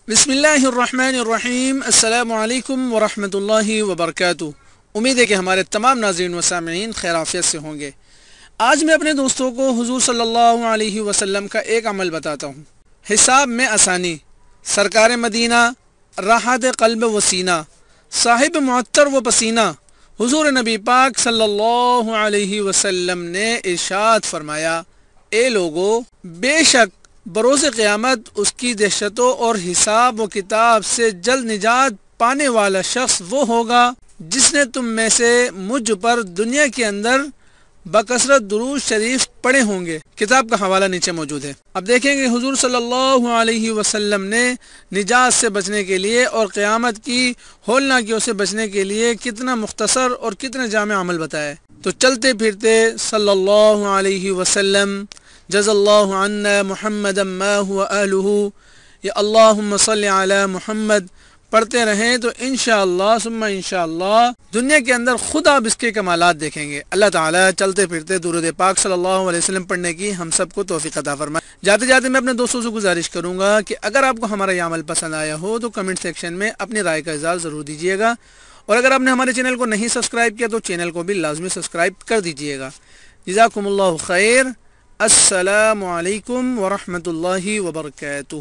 بسم اللہ الرحمن الرحیم۔ السلام علیکم ورحمۃ اللہ وبرکاتہ۔ امید ہے کہ ہمارے تمام ناظرین و سامعین خیر عافیت سے ہوں گے۔ آج میں اپنے دوستوں کو حضور صلی اللہ علیہ وسلم کا ایک عمل بتاتا ہوں۔ حساب میں آسانی، سرکار مدینہ، راحت قلب و سینہ، صاحب معطر و پسینہ، حضور نبی پاک صلی اللہ علیہ وسلم نے ارشاد فرمایا، اے لوگو، بے شک بروز قیامت اس کی دہشتوں اور حساب و کتاب سے جلد نجات پانے والا شخص وہ ہوگا جس نے تم میں سے مجھ پر دنیا کے اندر بکثرت درود شریف پڑھے ہوں گے۔ کتاب کا حوالہ نیچے موجود ہے۔ اب دیکھیں کہ حضور صلی اللہ علیہ وسلم نے نجات سے بچنے کے لیے اور قیامت کی ہولناکیوں سے بچنے کے لیے کتنا مختصر اور کتنا جامع عمل بتایا ہے۔ تو چلتے پھرتے صلی اللہ علیہ وسلم، جزا اللہ عنا محمد ما هو اہلہ، یا اللہم صلی علی محمد پڑھتے رہیں تو انشاءاللہ ثم انشاءاللہ دنیا کے اندر خود آپ اس کے کمالات دیکھیں گے۔ اللہ تعالیٰ چلتے پھرتے درود پاک صلی اللہ علیہ وسلم پڑھنے کی ہم سب کو توفیق عطا فرمائے۔ جاتے جاتے میں اپنے دوستوں سے گزارش کروں گا کہ اگر آپ کو ہمارا یہ عمل پسند آیا ہو تو کمنٹ سیکشن میں اپنی رائے کا اظہار ضرور دیجیے گا، اور اگر آپ نے ہمارے چینل کو نہیں سبسکرائب کیا تو چینل کو بھی لازمی سبسکرائب کر دیجیے گا۔ جزاکم اللہ خیر۔ السلام علیکم ورحمۃ اللہ وبرکاتہ۔